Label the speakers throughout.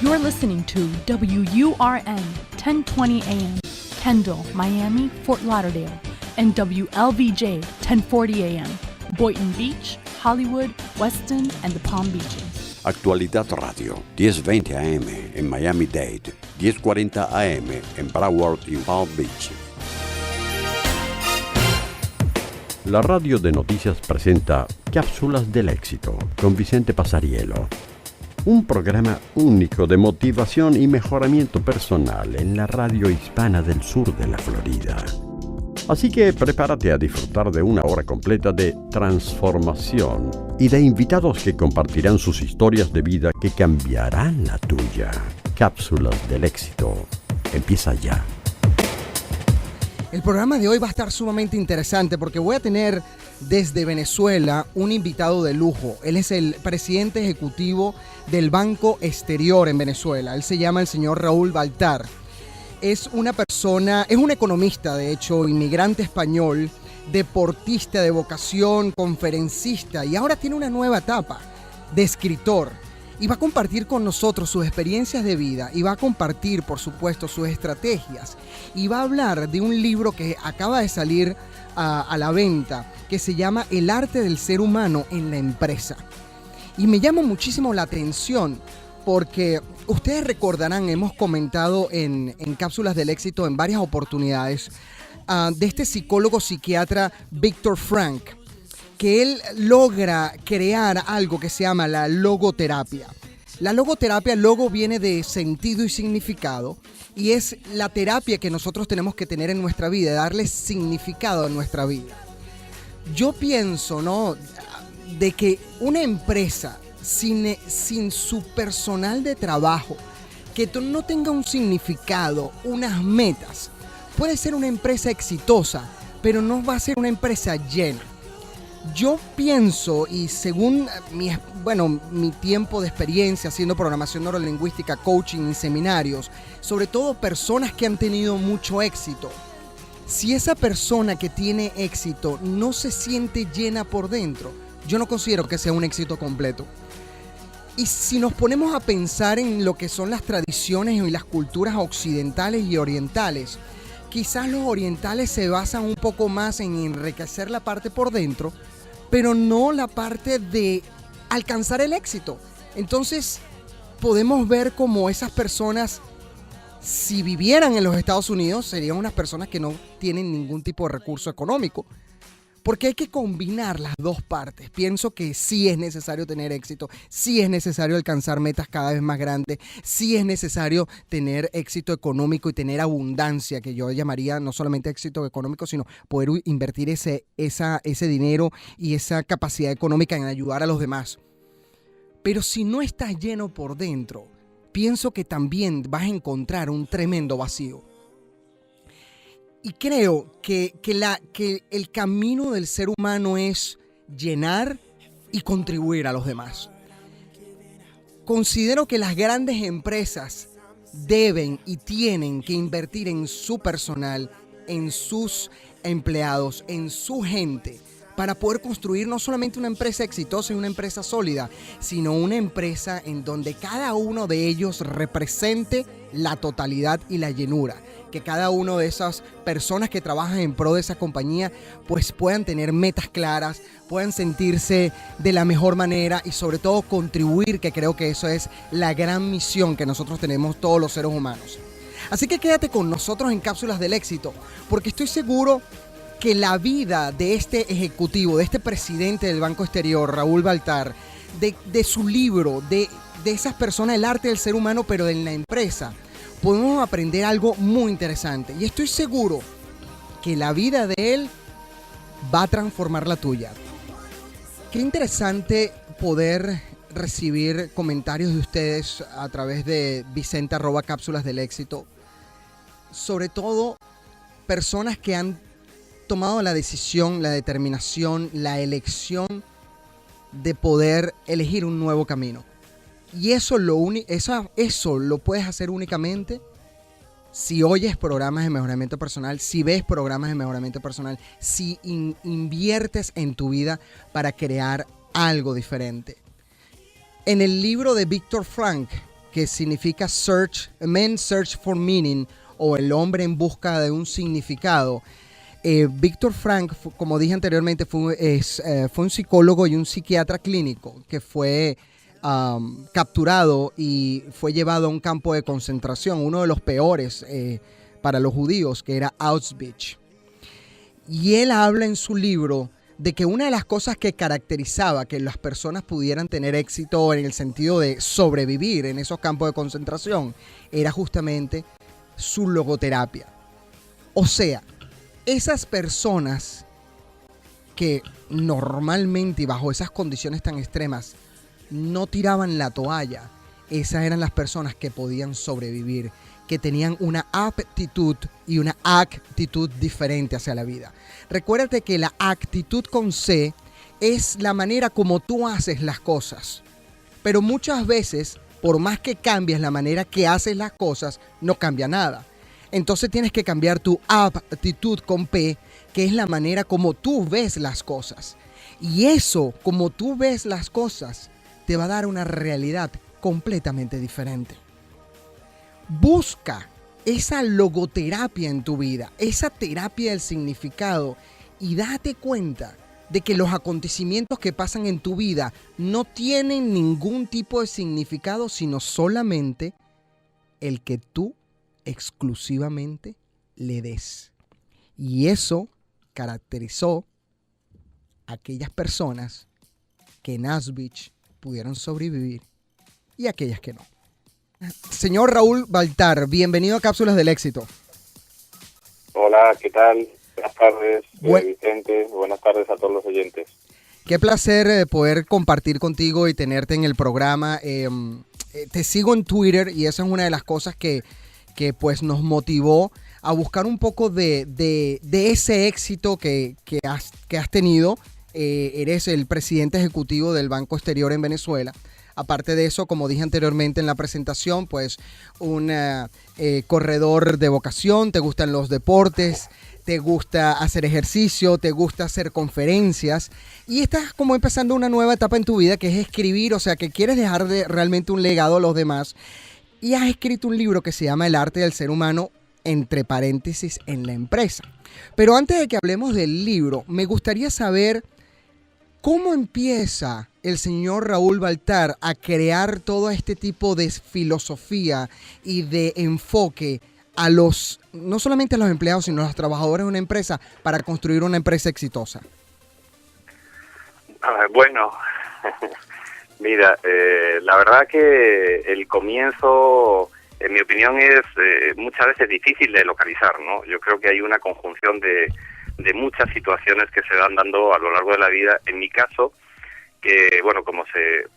Speaker 1: You're listening to WURN 1020 AM, Kendall, Miami, Fort Lauderdale, and WLVJ 1040 AM, Boynton Beach, Hollywood, Weston, and the Palm Beaches.
Speaker 2: Actualidad Radio, 1020 AM en Miami-Dade, 1040 AM en Broward y Palm Beach. La radio de noticias presenta Cápsulas del Éxito con Vicente Pasariello. Un programa único de motivación y mejoramiento personal en la radio hispana del sur de la Florida. Así que prepárate a disfrutar de una hora completa de transformación y de invitados que compartirán sus historias de vida que cambiarán la tuya. Cápsulas del Éxito. Empieza ya.
Speaker 3: El programa de hoy va a estar sumamente interesante porque voy a tener desde Venezuela un invitado de lujo. Él es el presidente ejecutivo del Banco Exterior en Venezuela. Él se llama el señor Raúl Baltar. Es una persona, es un economista, de hecho, inmigrante español, deportista de vocación, conferencista, y ahora tiene una nueva etapa de escritor. Y va a compartir con nosotros sus experiencias de vida y va a compartir, por supuesto, sus estrategias. Y va a hablar de un libro que acaba de salir a la venta, que se llama El arte del ser humano en la empresa. Y me llama muchísimo la atención porque ustedes recordarán, hemos comentado en Cápsulas del Éxito en varias oportunidades, de este psicólogo psiquiatra Viktor Frankl, que él logra crear algo que se llama la logoterapia. La logoterapia, logo viene de sentido y significado, y es la terapia que nosotros tenemos que tener en nuestra vida, darle significado a nuestra vida. Yo pienso, ¿no?, de que una empresa sin su personal de trabajo, que no tenga un significado, unas metas, puede ser una empresa exitosa, pero no va a ser una empresa llena. Yo pienso, y según mi tiempo de experiencia haciendo programación neurolingüística, coaching y seminarios, sobre todo personas que han tenido mucho éxito, si esa persona que tiene éxito no se siente llena por dentro, yo no considero que sea un éxito completo. Y si nos ponemos a pensar en lo que son las tradiciones y las culturas occidentales y orientales, quizás los orientales se basan un poco más en enriquecer la parte por dentro, pero no la parte de alcanzar el éxito. Entonces, podemos ver como esas personas, si vivieran en los Estados Unidos, serían unas personas que no tienen ningún tipo de recurso económico. Porque hay que combinar las dos partes. Pienso que sí es necesario tener éxito, sí es necesario alcanzar metas cada vez más grandes, sí es necesario tener éxito económico y tener abundancia, que yo llamaría no solamente éxito económico, sino poder invertir ese dinero y esa capacidad económica en ayudar a los demás. Pero si no estás lleno por dentro, pienso que también vas a encontrar un tremendo vacío. Y creo que el camino del ser humano es llenar y contribuir a los demás. Considero que las grandes empresas deben y tienen que invertir en su personal, en sus empleados, en su gente, para poder construir no solamente una empresa exitosa y una empresa sólida, sino una empresa en donde cada uno de ellos represente la totalidad y la llenura. Que cada uno de esas personas que trabajan en pro de esa compañía pues puedan tener metas claras, puedan sentirse de la mejor manera y sobre todo contribuir, que creo que eso es la gran misión que nosotros tenemos todos los seres humanos. Así que quédate con nosotros en Cápsulas del Éxito, porque estoy seguro que la vida de este ejecutivo, de este presidente del Banco Exterior, Raúl Baltar, de su libro, de esas personas, el arte del ser humano, pero en la empresa, podemos aprender algo muy interesante. Y estoy seguro que la vida de él va a transformar la tuya. Qué interesante poder recibir comentarios de ustedes a través de Vicente@Cápsulas del Éxito. Sobre todo, personas que han tomado la decisión, la determinación, la elección de poder elegir un nuevo camino. Y eso lo puedes hacer únicamente si oyes programas de mejoramiento personal, si ves programas de mejoramiento personal, si inviertes en tu vida para crear algo diferente. En el libro de Viktor Frankl, que significa Men Search for Meaning, o el hombre en busca de un significado. Viktor Frankl, como dije anteriormente, fue un psicólogo y un psiquiatra clínico que fue capturado y fue llevado a un campo de concentración, uno de los peores para los judíos, que era Auschwitz. Y él habla en su libro de que una de las cosas que caracterizaba que las personas pudieran tener éxito en el sentido de sobrevivir en esos campos de concentración era justamente su logoterapia. O sea, esas personas que normalmente y bajo esas condiciones tan extremas no tiraban la toalla, esas eran las personas que podían sobrevivir, que tenían una aptitud y una actitud diferente hacia la vida. Recuérdate que la actitud con C es la manera como tú haces las cosas. Pero muchas veces, por más que cambies la manera que haces las cosas, no cambia nada. Entonces tienes que cambiar tu aptitud con P, que es la manera como tú ves las cosas. Y eso, como tú ves las cosas, te va a dar una realidad completamente diferente. Busca esa logoterapia en tu vida, esa terapia del significado, y date cuenta de que los acontecimientos que pasan en tu vida no tienen ningún tipo de significado, sino solamente el que tú exclusivamente le des. Y eso caracterizó a aquellas personas que en Auschwitz pudieron sobrevivir y aquellas que no. Señor Raúl Baltar, bienvenido a Cápsulas del Éxito.
Speaker 4: Hola, ¿qué tal? Buenas tardes, Vicente. Buenas tardes a todos los oyentes.
Speaker 3: Qué placer poder compartir contigo y tenerte en el programa. Te sigo en Twitter y esa es una de las cosas que pues nos motivó a buscar un poco de ese éxito que has tenido. Eres el presidente ejecutivo del Banco Exterior en Venezuela. Aparte de eso, como dije anteriormente en la presentación, pues un corredor de vocación, te gustan los deportes, te gusta hacer ejercicio, te gusta hacer conferencias y estás como empezando una nueva etapa en tu vida que es escribir, o sea que quieres dejar realmente un legado a los demás y has escrito un libro que se llama El arte del ser humano, entre paréntesis, en la empresa. Pero antes de que hablemos del libro, me gustaría saber cómo empieza el señor Raúl Baltar a crear todo este tipo de filosofía y de enfoque a no solamente a los empleados, sino a los trabajadores de una empresa para construir una empresa exitosa.
Speaker 4: Bueno, mira, la verdad que el comienzo, en mi opinión, es muchas veces difícil de localizar, ¿no? Yo creo que hay una conjunción de muchas situaciones que se van dando a lo largo de la vida. En mi caso, que bueno, como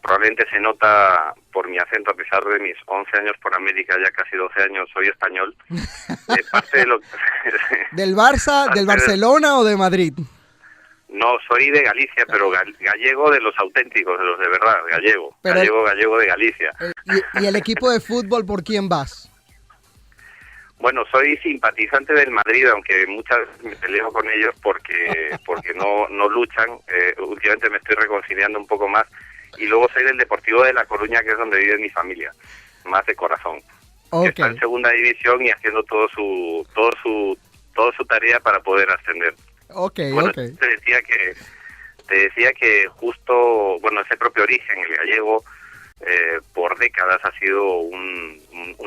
Speaker 4: probablemente se nota por mi acento, a pesar de mis 11 años por América, ya casi 12 años, soy español. Parte de lo
Speaker 3: ¿Del Barça, del Barcelona o de Madrid?
Speaker 4: No, soy de Galicia, pero gallego de los auténticos, de los de verdad, gallego. Pero gallego de Galicia.
Speaker 3: ¿Y el equipo de fútbol por quién vas?
Speaker 4: Bueno, soy simpatizante del Madrid, aunque muchas veces me peleo con ellos porque no luchan. Últimamente me estoy reconciliando un poco más. Y luego soy del Deportivo de La Coruña, que es donde vive mi familia, más de corazón. Okay. Que está en segunda división y haciendo toda su tarea para poder ascender. Bueno, te decía que justo, bueno, ese propio origen, el gallego, por décadas ha sido un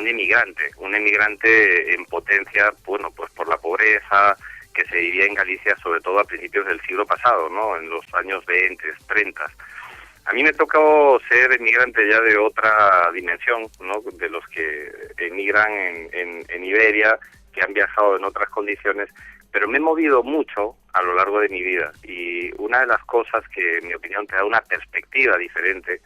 Speaker 4: emigrante en potencia, bueno, pues por la pobreza que se vivía en Galicia, sobre todo a principios del siglo pasado, ¿no? En los años 20, 30. A mí me tocó ser emigrante ya de otra dimensión, ¿no? De los que emigran en Iberia, que han viajado en otras condiciones, pero me he movido mucho a lo largo de mi vida y una de las cosas que, en mi opinión, te da una perspectiva diferente,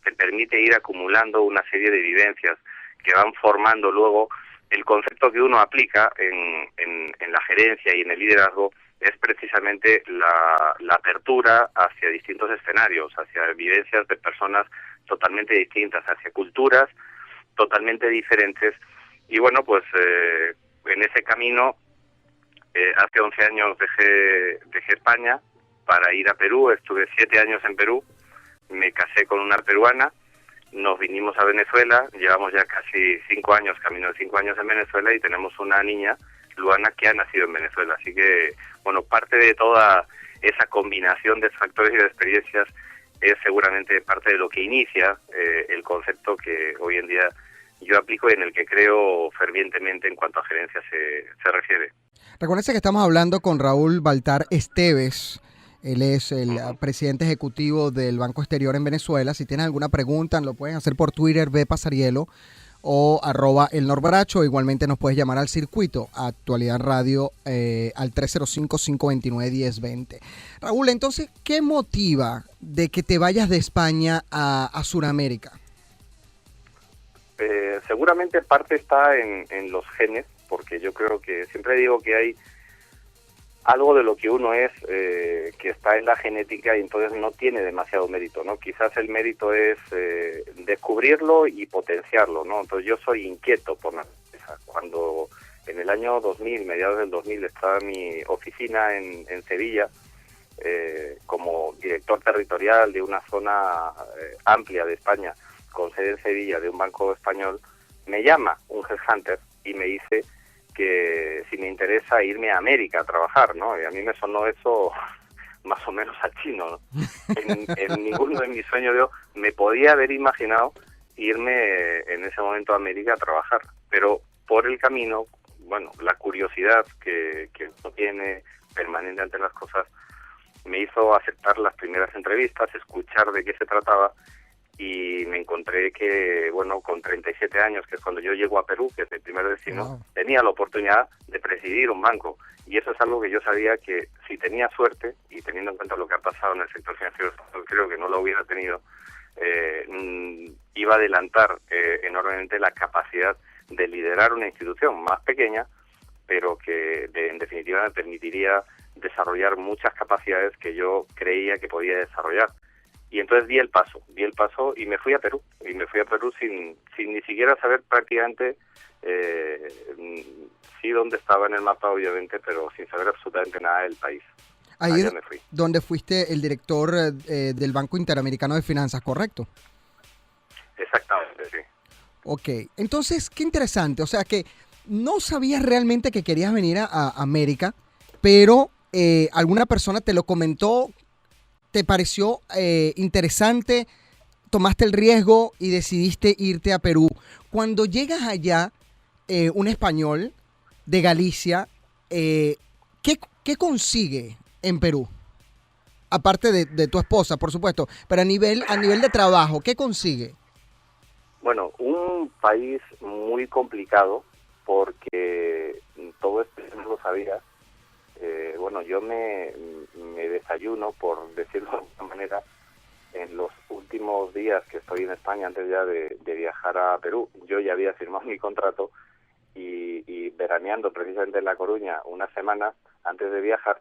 Speaker 4: te permite ir acumulando una serie de vivencias que van formando luego el concepto que uno aplica en la gerencia y en el liderazgo, es precisamente la apertura hacia distintos escenarios, hacia vivencias de personas totalmente distintas, hacia culturas totalmente diferentes. Y bueno, pues en ese camino, hace 11 años dejé España para ir a Perú. Estuve 7 años en Perú, me casé con una peruana, nos vinimos a Venezuela, llevamos ya casi 5 años, camino de 5 años en Venezuela, y tenemos una niña, Luana, que ha nacido en Venezuela. Así que, bueno, parte de toda esa combinación de factores y de experiencias es seguramente parte de lo que inicia el concepto que hoy en día yo aplico y en el que creo fervientemente en cuanto a gerencia se refiere.
Speaker 3: Recuérdense que estamos hablando con Raúl Baltar Esteves. Él es el presidente ejecutivo del Banco Exterior en Venezuela. Si tienen alguna pregunta, lo pueden hacer por Twitter, @pasarielo o @elnorbracho. Igualmente nos puedes llamar al circuito, a Actualidad Radio, al 305-529-1020. Raúl, entonces, ¿qué motiva de que te vayas de España a Sudamérica?
Speaker 4: Seguramente parte está en los genes, porque yo creo que siempre digo que hay algo de lo que uno es que está en la genética y entonces no tiene demasiado mérito, ¿no? Quizás el mérito es descubrirlo y potenciarlo, ¿no? Entonces yo soy inquieto por naturaleza. Cuando en el año 2000, mediados del 2000, estaba en mi oficina en Sevilla como director territorial de una zona amplia de España, con sede en Sevilla, de un banco español, me llama un headhunter y me dice que si me interesa irme a América a trabajar, ¿no? Y a mí me sonó eso más o menos a chino, ¿no? En ninguno de mis sueños yo me podía haber imaginado irme en ese momento a América a trabajar, pero por el camino, bueno, la curiosidad que uno tiene permanente ante las cosas me hizo aceptar las primeras entrevistas, escuchar de qué se trataba, y me encontré que, bueno, con 37 años, que es cuando yo llego a Perú, que es mi primer destino, tenía la oportunidad de presidir un banco. Y eso es algo que yo sabía que si tenía suerte, y teniendo en cuenta lo que ha pasado en el sector financiero, creo que no lo hubiera tenido, iba a adelantar enormemente la capacidad de liderar una institución más pequeña, pero que en definitiva me permitiría desarrollar muchas capacidades que yo creía que podía desarrollar. Y entonces di el paso y me fui a Perú. Y me fui a Perú sin ni siquiera saber prácticamente sí dónde estaba en el mapa, obviamente, pero sin saber absolutamente nada del país.
Speaker 3: Ahí es
Speaker 4: me fui.
Speaker 3: Donde fuiste el director del Banco Interamericano de Finanzas, ¿correcto?
Speaker 4: Exactamente, sí.
Speaker 3: Ok, entonces, qué interesante. O sea que no sabías realmente que querías venir a América, pero alguna persona te lo comentó. ¿Te pareció interesante? ¿Tomaste el riesgo y decidiste irte a Perú? Cuando llegas allá, un español de Galicia, ¿qué consigue en Perú? Aparte de tu esposa, por supuesto, pero a nivel de trabajo, ¿qué consigue?
Speaker 4: Bueno, un país muy complicado, porque todo esto no lo sabía. Bueno, yo me desayuno, por decirlo de alguna manera, en los últimos días que estoy en España, antes ya de viajar a Perú. Yo ya había firmado mi contrato y veraneando precisamente en La Coruña una semana antes de viajar,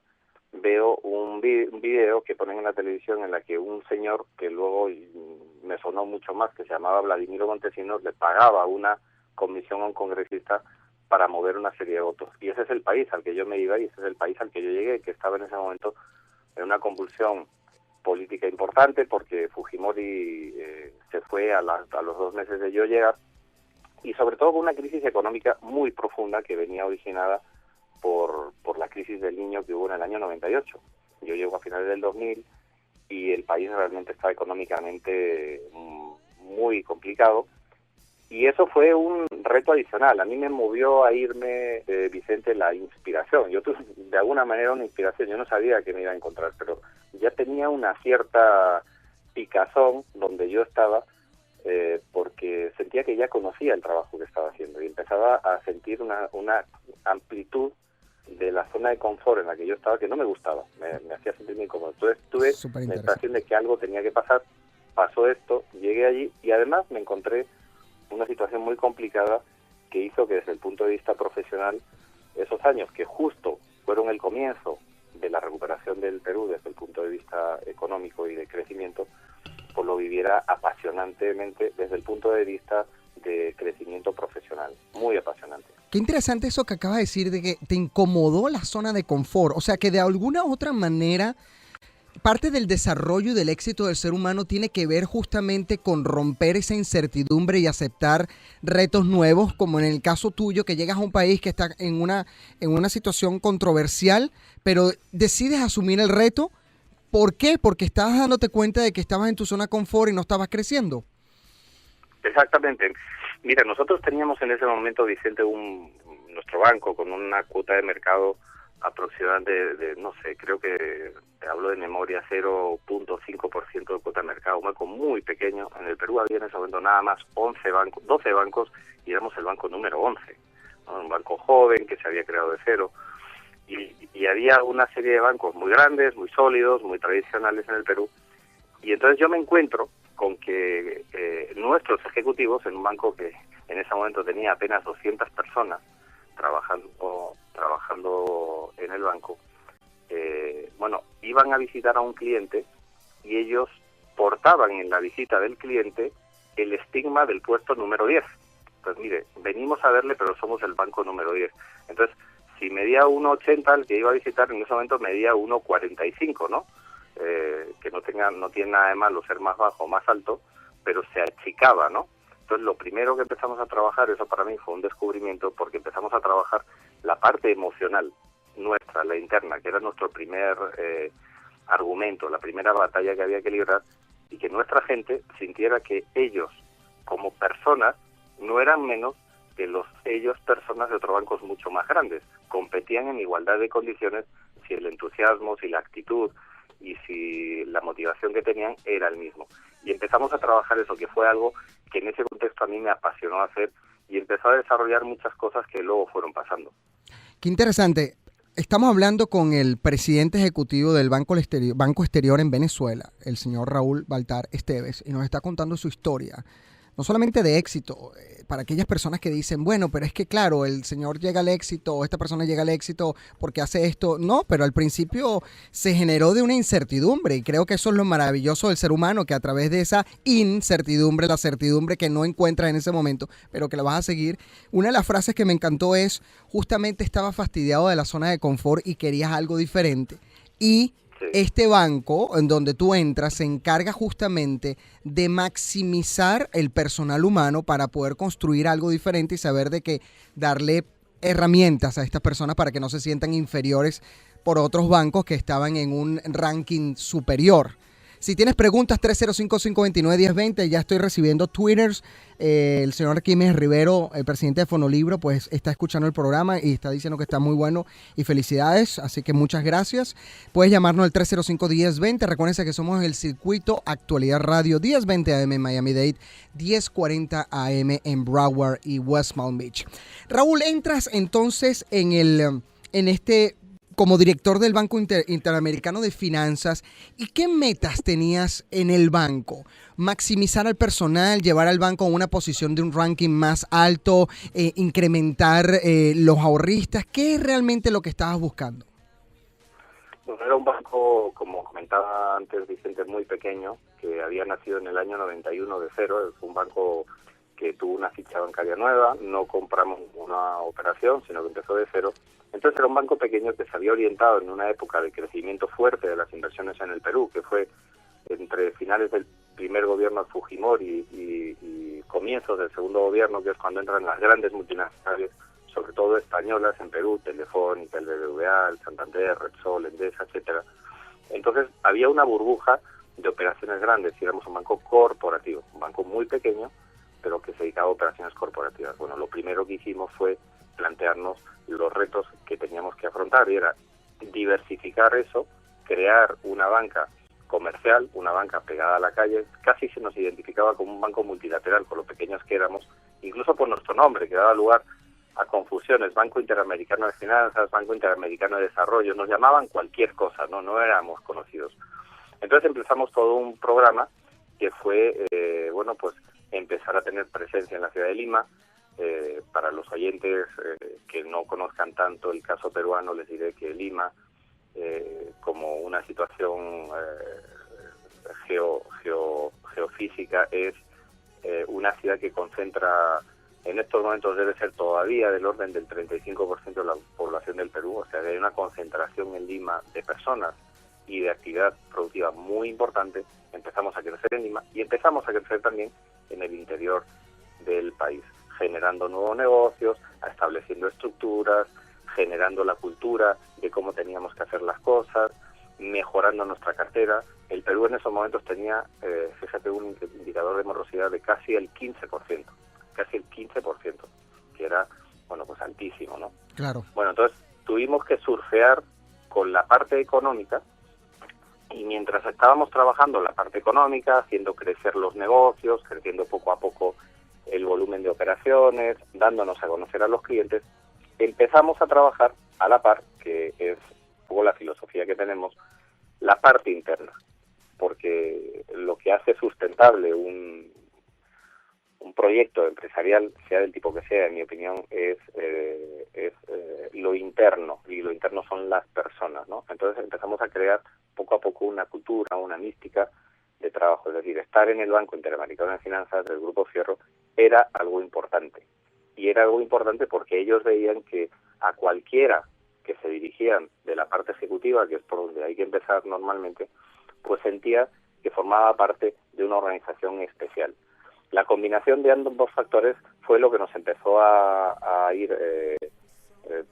Speaker 4: veo un video que ponen en la televisión en la que un señor, que luego me sonó mucho más, que se llamaba Vladimiro Montesinos, le pagaba una comisión a un congresista para mover una serie de votos. Y ese es el país al que yo me iba y ese es el país al que yo llegué, que estaba en ese momento en una convulsión política importante, porque Fujimori se fue a los 2 meses de yo llegar, y sobre todo con una crisis económica muy profunda que venía originada por la crisis del Niño que hubo en el año 98. Yo llego a finales del 2000 y el país realmente estaba económicamente muy complicado. Y eso fue un reto adicional. A mí me movió a irme, Vicente, la inspiración. Yo tuve de alguna manera una inspiración. Yo no sabía que me iba a encontrar, pero ya tenía una cierta picazón donde yo estaba, porque sentía que ya conocía el trabajo que estaba haciendo y empezaba a sentir una amplitud de la zona de confort en la que yo estaba que no me gustaba. Me hacía sentirme incómodo. Entonces tuve la sensación de que algo tenía que pasar. Pasó esto, llegué allí y además me encontré una situación muy complicada que hizo que desde el punto de vista profesional, esos años que justo fueron el comienzo de la recuperación del Perú desde el punto de vista económico y de crecimiento, pues lo viviera apasionantemente desde el punto de vista de crecimiento profesional, muy apasionante.
Speaker 3: Qué interesante eso que acabas de decir, de que te incomodó la zona de confort, o sea que de alguna u otra manera parte del desarrollo y del éxito del ser humano tiene que ver justamente con romper esa incertidumbre y aceptar retos nuevos, como en el caso tuyo, que llegas a un país que está en una situación controversial, pero decides asumir el reto. ¿Por qué? Porque estabas dándote cuenta de que estabas en tu zona de confort y no estabas creciendo.
Speaker 4: Exactamente. Mira, nosotros teníamos en ese momento, Vicente, nuestro banco con una cuota de mercado aproximadamente de no sé, creo que, te hablo de memoria, 0.5% de cuota de mercado, un banco muy pequeño. En el Perú había en ese momento nada más 12 bancos y éramos el banco número 11, ¿no? Un banco joven que se había creado de cero. Y había una serie de bancos muy grandes, muy sólidos, muy tradicionales en el Perú. Y entonces yo me encuentro con que nuestros ejecutivos, en un banco que en ese momento tenía apenas 200 personas trabajando en el banco, iban a visitar a un cliente y ellos portaban en la visita del cliente el estigma del puesto número 10. Pues mire, venimos a verle, pero somos el banco número 10. Entonces, si medía 1,80 el que iba a visitar, en ese momento medía 1,45, ¿no? Que no tiene nada de malo ser más bajo o más alto, pero se achicaba, ¿no? Entonces, lo primero que empezamos a trabajar, eso para mí fue un descubrimiento, porque empezamos a trabajar la parte emocional nuestra, la interna, que era nuestro primer argumento, la primera batalla que había que librar, y que nuestra gente sintiera que ellos, como personas, no eran menos que ellos personas de otros bancos mucho más grandes. Competían en igualdad de condiciones si el entusiasmo, si la actitud y si la motivación que tenían era el mismo. Y empezamos a trabajar eso, que fue algo que en ese contexto a mí me apasionó hacer, y empezó a desarrollar muchas cosas que luego fueron pasando.
Speaker 3: Qué interesante. Estamos hablando con el presidente ejecutivo del Banco Exterior en Venezuela, el señor Raúl Baltar Esteves, y nos está contando su historia, no solamente de éxito, para aquellas personas que dicen, bueno, pero es que claro, el señor llega al éxito, o esta persona llega al éxito porque hace esto. No, pero al principio se generó de una incertidumbre, y creo que eso es lo maravilloso del ser humano, que a través de esa incertidumbre, la certidumbre que no encuentras en ese momento, pero que la vas a seguir. Una de las frases que me encantó es, justamente estaba fastidiado de la zona de confort y querías algo diferente. Y este banco en donde tú entras se encarga justamente de maximizar el personal humano para poder construir algo diferente y saber de qué darle herramientas a estas personas para que no se sientan inferiores por otros bancos que estaban en un ranking superior. Si tienes preguntas, 305-529-1020, ya estoy recibiendo twitters. El señor Arquímedes Rivero, el presidente de Fonolibro, pues está escuchando el programa y está diciendo que está muy bueno y felicidades, así que muchas gracias. Puedes llamarnos al 305-1020, recuérdense que somos el circuito Actualidad Radio, 1020 AM en Miami-Dade, 1040 AM en Broward y West Palm Beach. Raúl, entras entonces como director del Banco Interamericano de Finanzas. ¿Y qué metas tenías en el banco? ¿Maximizar al personal, llevar al banco a una posición de un ranking más alto, incrementar los ahorristas? ¿Qué es realmente lo que estabas buscando?
Speaker 4: Bueno, era un banco, como comentaba antes Vicente, muy pequeño, que había nacido en el año 91 de cero. Es un banco que tuvo una ficha bancaria nueva, no compramos una operación, sino que empezó de cero. Entonces era un banco pequeño que se había orientado en una época de crecimiento fuerte de las inversiones en el Perú, que fue entre finales del primer gobierno de Fujimori y comienzos del segundo gobierno, que es cuando entran las grandes multinacionales, sobre todo españolas en Perú, Telefónica, el BBVA, el Santander, Repsol, Endesa, etcétera. Entonces había una burbuja de operaciones grandes y éramos un banco corporativo, un banco muy pequeño, pero que se dedicaba a operaciones corporativas. Bueno, lo primero que hicimos fue plantearnos los retos que teníamos que afrontar, y era diversificar eso, crear una banca comercial, una banca pegada a la calle. Casi se nos identificaba como un banco multilateral, con lo pequeños que éramos, incluso por nuestro nombre, que daba lugar a confusiones. Banco Interamericano de Finanzas, Banco Interamericano de Desarrollo, nos llamaban cualquier cosa, no éramos conocidos. Entonces empezamos todo un programa que fue, pues empezar a tener presencia en la ciudad de Lima. Para los oyentes que no conozcan tanto el caso peruano, les diré que Lima, como una situación geofísica, es una ciudad que concentra, en estos momentos debe ser todavía del orden del 35% de la población del Perú. O sea, hay una concentración en Lima de personas y de actividad productiva muy importante, empezamos a crecer en Lima y empezamos a crecer también en el interior del país, generando nuevos negocios, estableciendo estructuras, generando la cultura de cómo teníamos que hacer las cosas, mejorando nuestra cartera. El Perú en esos momentos tenía, fíjate, un indicador de morosidad de casi el 15%, que era, bueno, pues altísimo, ¿no?
Speaker 3: Claro.
Speaker 4: Bueno, entonces tuvimos que surfear con la parte económica, y mientras estábamos trabajando la parte económica, haciendo crecer los negocios, creciendo poco a poco el volumen de operaciones, dándonos a conocer a los clientes, empezamos a trabajar a la par, que es un poco la filosofía que tenemos, la parte interna, porque lo que hace sustentable un proyecto empresarial, sea del tipo que sea, en mi opinión, es lo interno, y lo interno son las personas, ¿no? Entonces empezamos a crear poco a poco una cultura, una mística de trabajo, es decir, estar en el Banco Interamericano de Finanzas del Grupo Fierro era algo importante, y era algo importante porque ellos veían que a cualquiera que se dirigían de la parte ejecutiva, que es por donde hay que empezar normalmente, pues sentía que formaba parte de una organización especial. La combinación de ambos factores fue lo que nos empezó a ir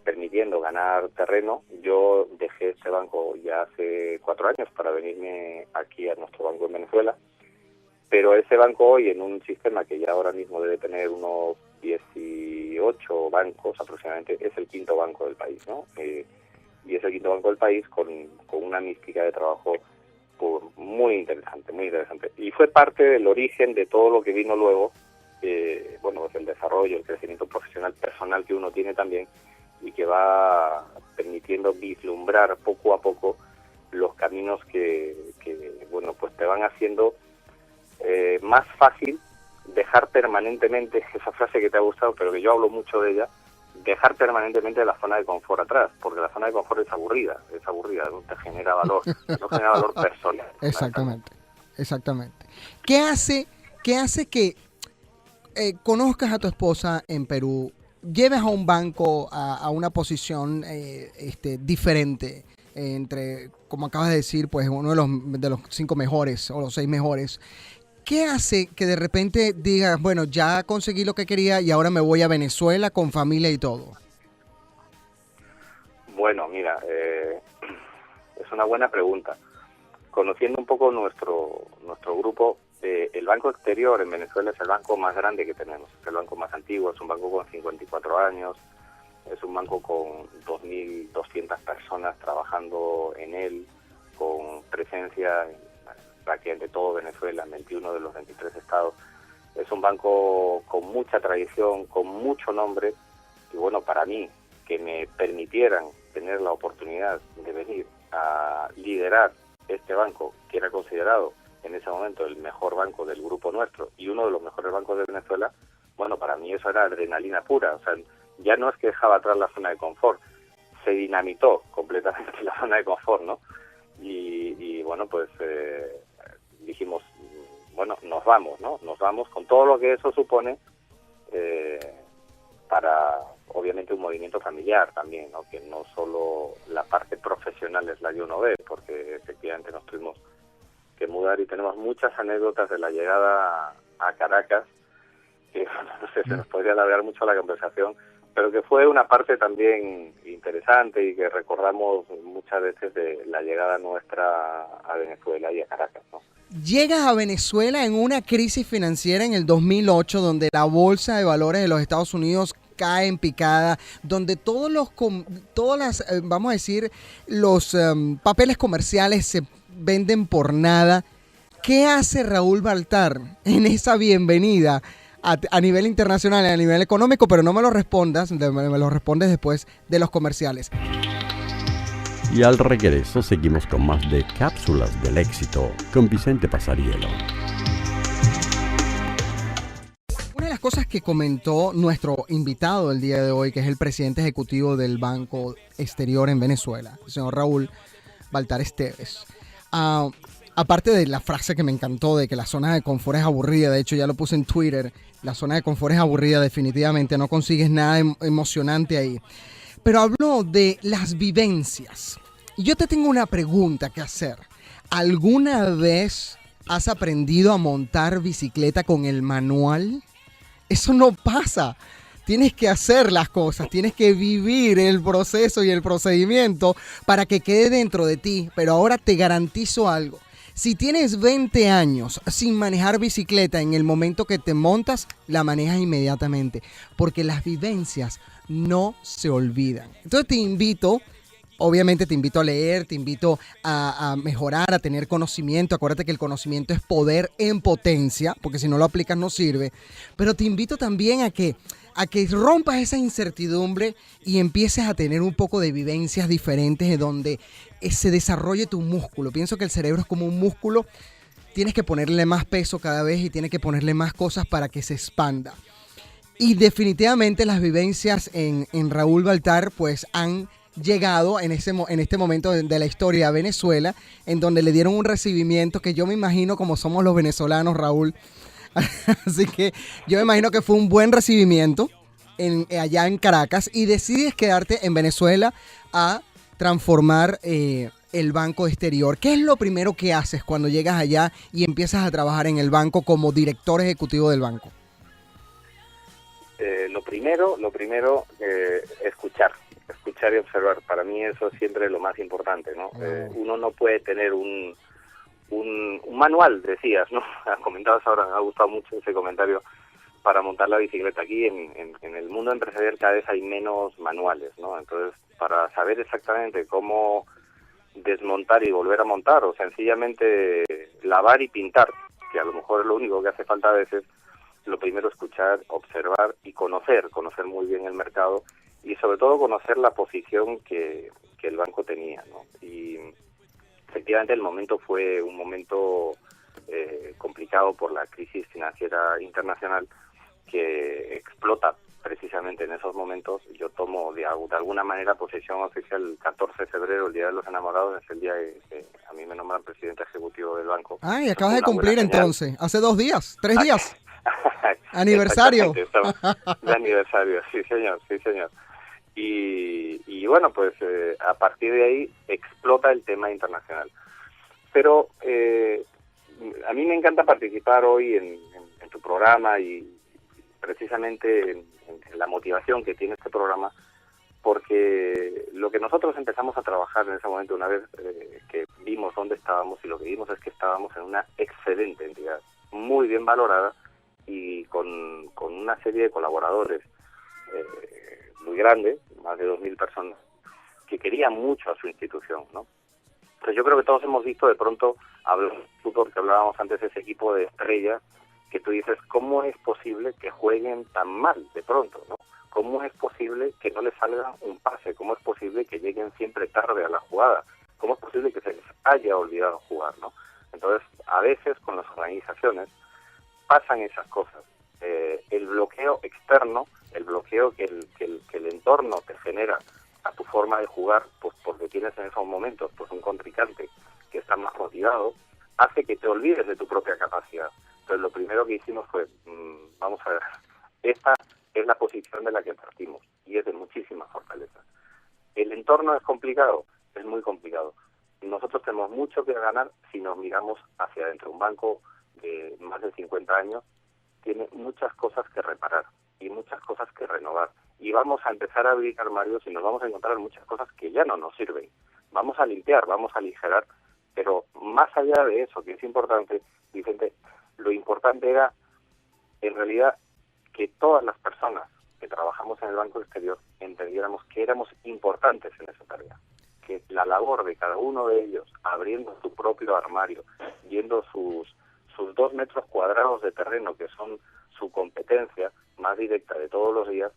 Speaker 4: permitiendo ganar terreno. Yo dejé este banco ya hace 4 años para venirme aquí a nuestro banco en Venezuela, pero ese banco hoy, en un sistema que ya ahora mismo debe tener unos 18 bancos aproximadamente, es el 5º banco del país, ¿no? Y es el 5º banco del país con una mística de trabajo muy interesante, muy interesante. Y fue parte del origen de todo lo que vino luego, bueno, pues el desarrollo, el crecimiento profesional personal que uno tiene también, y que va permitiendo vislumbrar poco a poco los caminos que bueno, pues te van haciendo más fácil dejar permanentemente, esa frase que te ha gustado, pero que yo hablo mucho de ella, dejar permanentemente la zona de confort atrás, porque la zona de confort es aburrida, no te genera valor, no genera valor personal.
Speaker 3: Exactamente. ¿Qué hace que conozcas a tu esposa en Perú, lleves a un banco a una posición diferente, entre, como acabas de decir, pues uno de los 5 mejores o los 6 mejores? ¿Qué hace que de repente digas, bueno, ya conseguí lo que quería y ahora me voy a Venezuela con familia y todo?
Speaker 4: Bueno, mira, es una buena pregunta. Conociendo un poco nuestro grupo, el Banco Exterior en Venezuela es el banco más grande que tenemos, es el banco más antiguo, es un banco con 54 años, es un banco con 2.200 personas trabajando en él, con presencia en prácticamente todo Venezuela, en 21 de los 23 estados. Es un banco con mucha tradición, con mucho nombre, y bueno, para mí, que me permitieran tener la oportunidad de venir a liderar este banco, que era considerado en ese momento el mejor banco del grupo nuestro y uno de los mejores bancos de Venezuela, bueno, para mí eso era adrenalina pura. O sea, ya no es que dejaba atrás la zona de confort, se dinamitó completamente la zona de confort, ¿no? Y bueno, pues dijimos, bueno, nos vamos, ¿no? Nos vamos con todo lo que eso supone para, obviamente, un movimiento familiar también, ¿no? Que no solo la parte profesional es la que uno ve, porque efectivamente nos tuvimos que mudar y tenemos muchas anécdotas de la llegada a Caracas, que no sé, se nos podría alargar mucho la conversación, pero que fue una parte también interesante y que recordamos muchas veces de la llegada nuestra a Venezuela y a Caracas, ¿no?
Speaker 3: Llegas a Venezuela en una crisis financiera en el 2008, donde la bolsa de valores de los Estados Unidos cae en picada, donde vamos a decir, los papeles comerciales se venden por nada. ¿Qué hace Raúl Baltar en esa bienvenida a nivel internacional, a nivel económico? Pero no me lo respondas, me lo respondes después de los comerciales.
Speaker 2: Y al regreso seguimos con más de Cápsulas del Éxito con Vicente Pasarielo.
Speaker 3: Una de las cosas que comentó nuestro invitado el día de hoy, que es el presidente ejecutivo del Banco Exterior en Venezuela, el señor Raúl Baltar Esteves, aparte de la frase que me encantó de que la zona de confort es aburrida, de hecho ya lo puse en Twitter, la zona de confort es aburrida definitivamente, no consigues nada emocionante ahí. Pero habló de las vivencias. Y yo te tengo una pregunta que hacer. ¿Alguna vez has aprendido a montar bicicleta con el manual? Eso no pasa. Tienes que hacer las cosas, tienes que vivir el proceso y el procedimiento para que quede dentro de ti. Pero ahora te garantizo algo. Si tienes 20 años sin manejar bicicleta, en el momento que te montas, la manejas inmediatamente. Porque las vivencias no se olvidan. Entonces te invito a leer, te invito a mejorar, a tener conocimiento. Acuérdate que el conocimiento es poder en potencia, porque si no lo aplicas no sirve. Pero te invito también a que rompas esa incertidumbre y empieces a tener un poco de vivencias diferentes de donde se desarrolle tu músculo. Pienso que el cerebro es como un músculo. Tienes que ponerle más peso cada vez y tienes que ponerle más cosas para que se expanda. Y definitivamente las vivencias en Raúl Baltar pues han llegado en este momento de la historia a Venezuela, en donde le dieron un recibimiento que yo me imagino como somos los venezolanos, Raúl. Así que yo me imagino que fue un buen recibimiento allá en Caracas y decides quedarte en Venezuela a transformar el banco exterior. ¿Qué es lo primero que haces cuando llegas allá y empiezas a trabajar en el banco como director ejecutivo del banco?
Speaker 4: Lo primero, escuchar y observar. Para mí eso es siempre lo más importante, ¿no? Uno no puede tener un manual, decías, ¿no? Comentabas ahora, me ha gustado mucho ese comentario para montar la bicicleta. Aquí en el mundo empresarial cada vez hay menos manuales, ¿no? Entonces, para saber exactamente cómo desmontar y volver a montar, o sencillamente lavar y pintar, que a lo mejor es lo único que hace falta a veces, lo primero escuchar, observar y conocer muy bien el mercado y sobre todo conocer la posición que el banco tenía, ¿no? Y efectivamente el momento fue un momento complicado por la crisis financiera internacional que explota precisamente en esos momentos. Yo tomo de alguna manera posesión oficial el 14 de febrero, el Día de los Enamorados, es el día que a mí me nombran presidente ejecutivo del banco.
Speaker 3: Y acabas de cumplir entonces, hace 2 días, 3 días. Aniversario.
Speaker 4: De aniversario, sí señor. Y bueno, pues a partir de ahí explota el tema internacional. Pero a mí me encanta participar hoy en tu programa y precisamente en la motivación que tiene este programa, porque lo que nosotros empezamos a trabajar en ese momento, una vez que vimos dónde estábamos, y lo que vimos es que estábamos en una excelente entidad, muy bien valorada y con una serie de colaboradores muy grande, más de 2.000 personas, que querían mucho a su institución, ¿no? Entonces yo creo que todos hemos visto de pronto, que hablábamos antes de ese equipo de estrellas, que tú dices, ¿cómo es posible que jueguen tan mal de pronto, ¿no? ¿Cómo es posible que no les salga un pase? ¿Cómo es posible que lleguen siempre tarde a la jugada? ¿Cómo es posible que se les haya olvidado jugar, ¿no? Entonces, a veces con las organizaciones pasan esas cosas. El bloqueo externo, el bloqueo que el entorno te genera a tu forma de jugar, pues porque tienes en esos momentos pues un contrincante que está más motivado, hace que te olvides de tu propia capacidad. Entonces lo primero que hicimos fue, vamos a ver, esta es la posición de la que partimos y es de muchísima fortaleza. El entorno es complicado, es muy complicado. Nosotros tenemos mucho que ganar si nos miramos hacia adentro. Un banco de más de 50 años tiene muchas cosas que reparar y muchas cosas que renovar. Y vamos a empezar a abrir armarios y nos vamos a encontrar muchas cosas que ya no nos sirven. Vamos a limpiar, vamos a aligerar, pero más allá de eso, que es importante, Vicente, lo importante era, en realidad, que todas las personas que trabajamos en el Banco Exterior entendiéramos que éramos importantes en esa tarea, que la labor de cada uno de ellos, abriendo su propio armario, viendo sus 2 metros cuadrados de terreno, que son su competencia más directa de todos los días,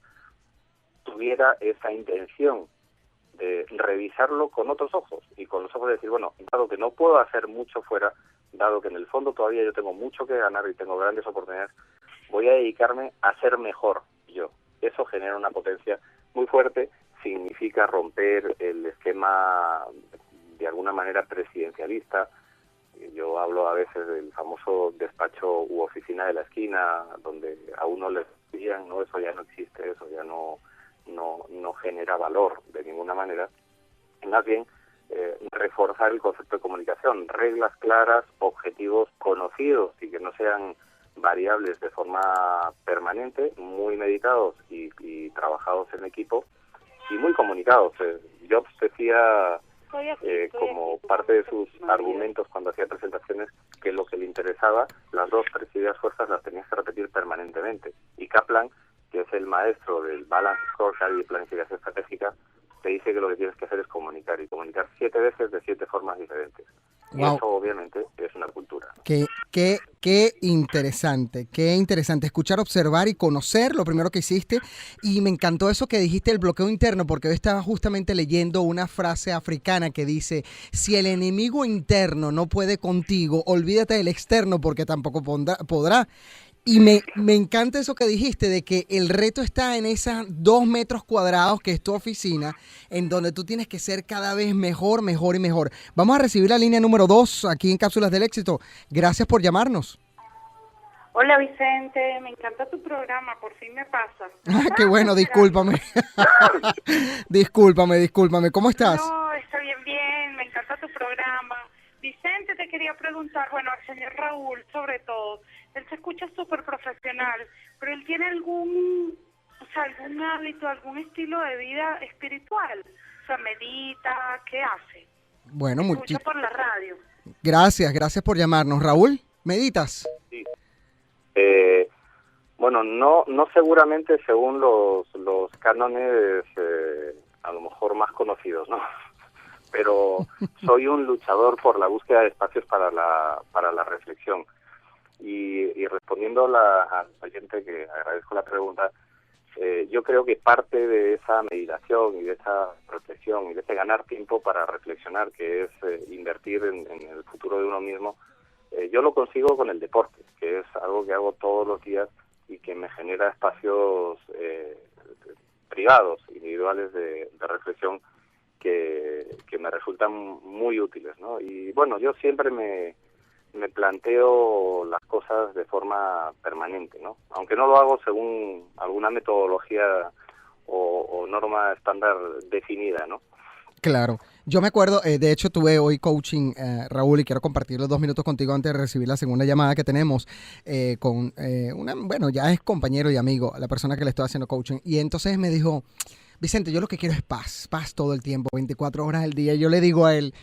Speaker 4: tuviera esa intención de revisarlo con otros ojos, y con los ojos de decir, bueno, dado que no puedo hacer mucho fuera, dado que en el fondo todavía yo tengo mucho que ganar y tengo grandes oportunidades, voy a dedicarme a ser mejor yo. Eso genera una potencia muy fuerte, significa romper el esquema de alguna manera presidencialista. Yo hablo a veces del famoso despacho u oficina de la esquina, donde a uno le decían, no, eso ya no existe, eso ya no genera valor de ninguna manera. Y más bien reforzar el concepto de comunicación, reglas claras, objetivos conocidos y que no sean variables de forma permanente, muy meditados y trabajados en equipo y muy comunicados. Jobs decía como parte de sus argumentos cuando hacía presentaciones que lo que le interesaba, las 2-3 ideas fuerzas las tenías que repetir permanentemente. Y Kaplan, que es el maestro del Balance Scorecard y planificación estratégica, te dice que lo que tienes que hacer es comunicar, y comunicar 7 veces de 7 formas diferentes. Y
Speaker 3: Wow.
Speaker 4: eso obviamente es una cultura.
Speaker 3: Qué interesante escuchar, observar y conocer lo primero que hiciste. Y me encantó eso que dijiste, el bloqueo interno, porque hoy estaba justamente leyendo una frase africana que dice: si el enemigo interno no puede contigo, olvídate del externo porque tampoco podrá. Y me encanta eso que dijiste, de que el reto está en esos 2 metros cuadrados que es tu oficina, en donde tú tienes que ser cada vez mejor, mejor y mejor. Vamos a recibir la línea número 2 aquí en Cápsulas del Éxito. Gracias por llamarnos.
Speaker 5: Hola Vicente, me encanta tu programa, por fin me pasa.
Speaker 3: Qué bueno, discúlpame. discúlpame. ¿Cómo estás?
Speaker 5: No, estoy bien, me encanta tu programa. Vicente, te quería preguntar, bueno, al señor Raúl sobre todo, él se escucha súper profesional, pero él tiene algún hábito, algún estilo de vida espiritual, o sea, medita, ¿qué hace?
Speaker 3: Bueno,
Speaker 5: Escucha por la radio.
Speaker 3: Gracias por llamarnos. Raúl, ¿meditas?
Speaker 4: Sí. Bueno, no seguramente según los cánones a lo mejor más conocidos, ¿no? Pero soy un luchador por la búsqueda de espacios para la reflexión. Y respondiendo al oyente, que agradezco la pregunta, yo creo que parte de esa meditación y de esa reflexión y de ese ganar tiempo para reflexionar, que es invertir en el futuro de uno mismo, yo lo consigo con el deporte, que es algo que hago todos los días y que me genera espacios privados, individuales de reflexión que me resultan muy útiles, ¿no? Y bueno, yo siempre me planteo las cosas de forma permanente, ¿no? Aunque no lo hago según alguna metodología o norma estándar definida, ¿no?
Speaker 3: Claro. Yo me acuerdo, de hecho tuve hoy coaching, Raúl, y quiero compartir los 2 minutos contigo antes de recibir la segunda llamada que tenemos con ya es compañero y amigo, la persona que le estoy haciendo coaching. Y entonces me dijo: Vicente, yo lo que quiero es paz todo el tiempo, 24 horas al día. Y yo le digo a él: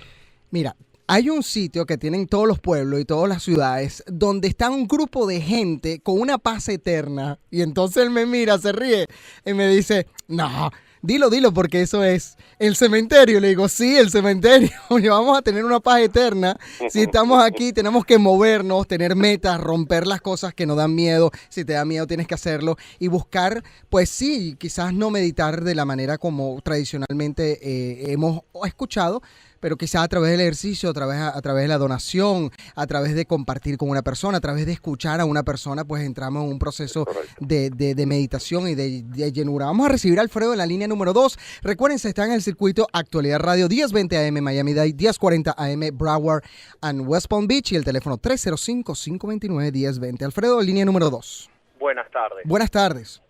Speaker 3: mira, hay un sitio que tienen todos los pueblos y todas las ciudades donde está un grupo de gente con una paz eterna. Y entonces él me mira, se ríe y me dice: no, dilo, porque eso es el cementerio. Le digo: sí, el cementerio. Y vamos a tener una paz eterna. Si estamos aquí, tenemos que movernos, tener metas, romper las cosas que nos dan miedo. Si te da miedo, tienes que hacerlo. Y buscar, pues sí, quizás no meditar de la manera como tradicionalmente hemos escuchado, pero quizás a través del ejercicio, a través de la donación, a través de compartir con una persona, a través de escuchar a una persona, pues entramos en un proceso de meditación y de llenura. Vamos a recibir a Alfredo en la línea número 2. Recuerden, se está en el circuito Actualidad Radio, 1020 AM Miami-Dade, 1040 AM Broward and West Palm Beach, y el teléfono 305-529-1020. Alfredo, línea número 2.
Speaker 6: Buenas tardes.
Speaker 3: Buenas tardes.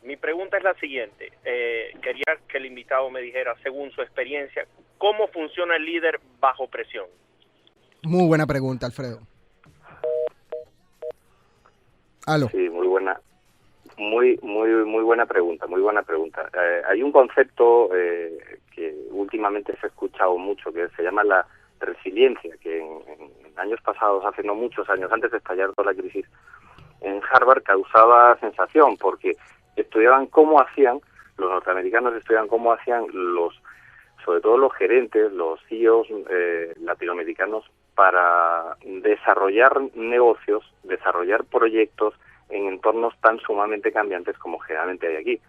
Speaker 6: Mi pregunta es la siguiente. Quería que el invitado me dijera, según su experiencia, ¿cómo funciona el líder bajo presión?
Speaker 3: Muy buena pregunta, Alfredo. Aló.
Speaker 4: Sí, muy buena. Muy buena pregunta, hay un concepto que últimamente se ha escuchado mucho, que se llama la resiliencia, que en años pasados, hace no muchos años, antes de estallar toda la crisis, en Harvard causaba sensación, porque estudiaban cómo hacían, los norteamericanos estudiaban cómo hacían sobre todo los gerentes, los CEOs latinoamericanos, para desarrollar negocios, desarrollar proyectos en entornos tan sumamente cambiantes como generalmente hay aquí.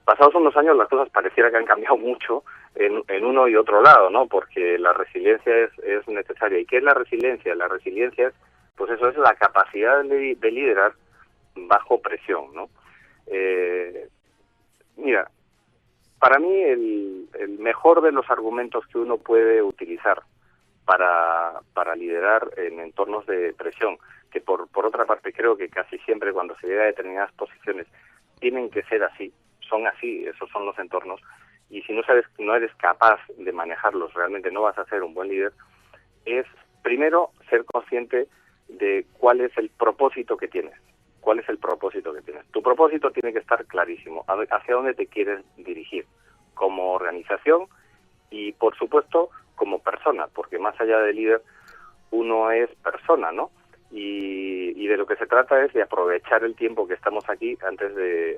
Speaker 4: Pasados unos años las cosas pareciera que han cambiado mucho en uno y otro lado, ¿no? Porque la resiliencia es necesaria. ¿Y qué es la resiliencia? La resiliencia es, pues eso, es la capacidad de liderar bajo presión, ¿no? Mira, para mí el mejor de los argumentos que uno puede utilizar para liderar en entornos de presión, que por otra parte creo que casi siempre cuando se llega a determinadas posiciones tienen que ser así, son así, esos son los entornos, y si no eres capaz de manejarlos, realmente no vas a ser un buen líder, es primero ser consciente de cuál es el propósito que tienes. ¿Cuál es el propósito que tienes? Tu propósito tiene que estar clarísimo, hacia dónde te quieres dirigir, como organización y, por supuesto, como persona, porque más allá de líder, uno es persona, ¿no? Y de lo que se trata es de aprovechar el tiempo que estamos aquí antes de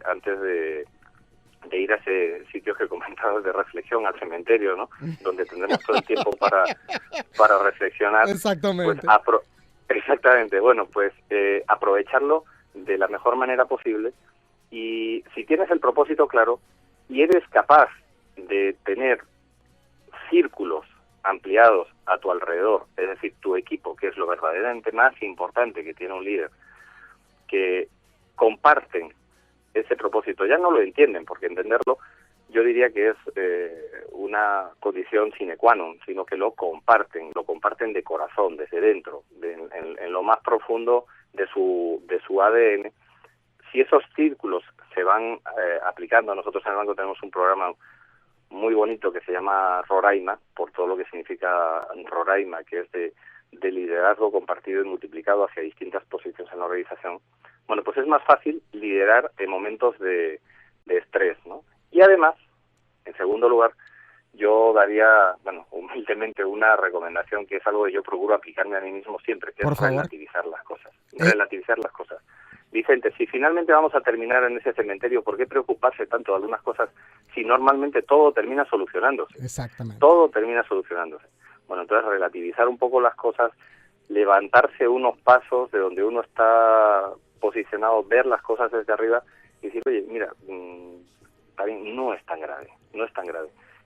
Speaker 4: ir a ese sitio que comentabas de reflexión, al cementerio, ¿no? Donde tendremos todo el tiempo para reflexionar.
Speaker 3: Exactamente.
Speaker 4: Pues exactamente. Bueno, pues aprovecharlo de la mejor manera posible, y si tienes el propósito claro y eres capaz de tener círculos ampliados a tu alrededor, es decir, tu equipo, que es lo verdaderamente más importante que tiene un líder, que comparten ese propósito, ya no lo entienden, porque entenderlo yo diría que es una condición sine qua non, sino que lo comparten de corazón, desde dentro, en lo más profundo de su ADN. Si esos círculos se van aplicando, nosotros en el banco tenemos un programa muy bonito que se llama Roraima, por todo lo que significa Roraima, que es de liderazgo compartido y multiplicado hacia distintas posiciones en la organización. Bueno, pues es más fácil liderar en momentos de estrés, ¿no? Y además, en segundo lugar, yo daría, humildemente una recomendación que es algo que yo procuro aplicarme a mí mismo siempre, que
Speaker 3: Por
Speaker 4: es
Speaker 3: favor.
Speaker 4: relativizar las cosas. Relativizar las cosas. Vicente, si finalmente vamos a terminar en ese cementerio, ¿por qué preocuparse tanto de algunas cosas si normalmente todo termina solucionándose?
Speaker 3: Exactamente.
Speaker 4: Todo termina solucionándose. Bueno, entonces relativizar un poco las cosas, levantarse unos pasos de donde uno está posicionado, ver las cosas desde arriba y decir, oye, mira, también no es tan grave.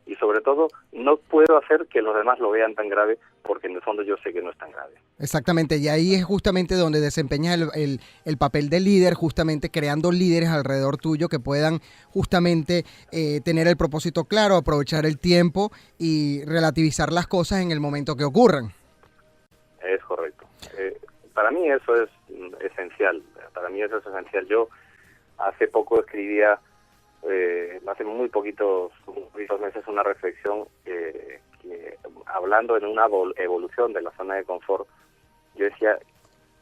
Speaker 4: Y sobre todo, no puedo hacer que los demás lo vean tan grave, porque en el fondo yo sé que no es tan grave.
Speaker 3: Exactamente, y ahí es justamente donde desempeñas el papel de líder, justamente creando líderes alrededor tuyo que puedan justamente tener el propósito claro, aprovechar el tiempo y relativizar las cosas en el momento que ocurran.
Speaker 4: Es correcto. Para mí eso es esencial. Yo hace poco escribía, hace muy poquitos meses, una reflexión que hablando en una evolución de la zona de confort, yo decía,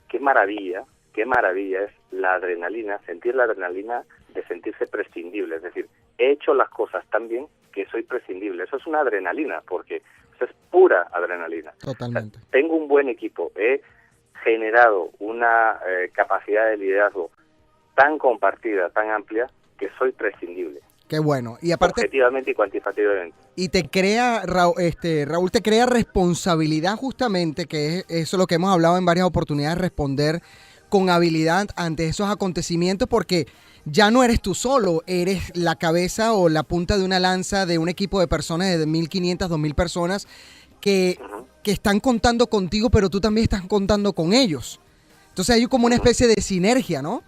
Speaker 4: qué maravilla es la adrenalina, sentir la adrenalina de sentirse prescindible, es decir, he hecho las cosas tan bien que soy prescindible. Eso es una adrenalina, porque eso es pura adrenalina.
Speaker 3: Totalmente.
Speaker 4: O sea, tengo un buen equipo, he generado una capacidad de liderazgo tan compartida, tan amplia, que soy prescindible.
Speaker 3: Qué bueno. Y aparte,
Speaker 4: objetivamente y cuantitativamente.
Speaker 3: Y te crea, Raúl, te crea responsabilidad justamente, que es eso lo que hemos hablado en varias oportunidades, responder con habilidad ante esos acontecimientos, porque ya no eres tú solo, eres la cabeza o la punta de una lanza de un equipo de personas de 1.500, 2.000 personas que están contando contigo, pero tú también estás contando con ellos. Entonces hay como una especie de sinergia, ¿no?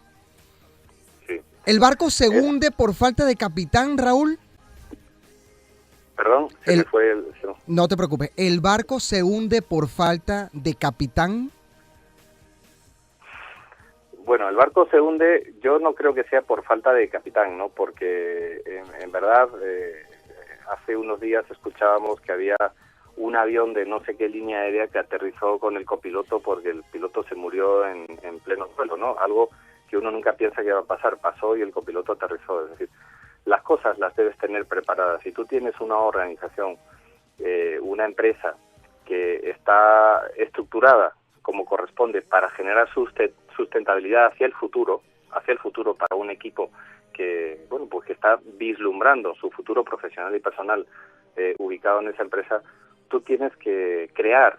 Speaker 4: Sí.
Speaker 3: ¿El barco se hunde por falta de capitán, Raúl?
Speaker 4: Perdón, se me fue el...
Speaker 3: No te preocupes. ¿El barco se hunde por falta de capitán?
Speaker 4: Bueno, el barco se hunde, yo no creo que sea por falta de capitán, ¿no? Porque en verdad hace unos días escuchábamos que había un avión de no sé qué línea aérea que aterrizó con el copiloto porque el piloto se murió en pleno vuelo, ¿no? Algo que uno nunca piensa que va a pasar, pasó y el copiloto aterrizó. Es decir, las cosas las debes tener preparadas. Si tú tienes una organización, una empresa que está estructurada como corresponde para generar sustentabilidad hacia el futuro para un equipo que, bueno, pues que está vislumbrando su futuro profesional y personal ubicado en esa empresa, tú tienes que crear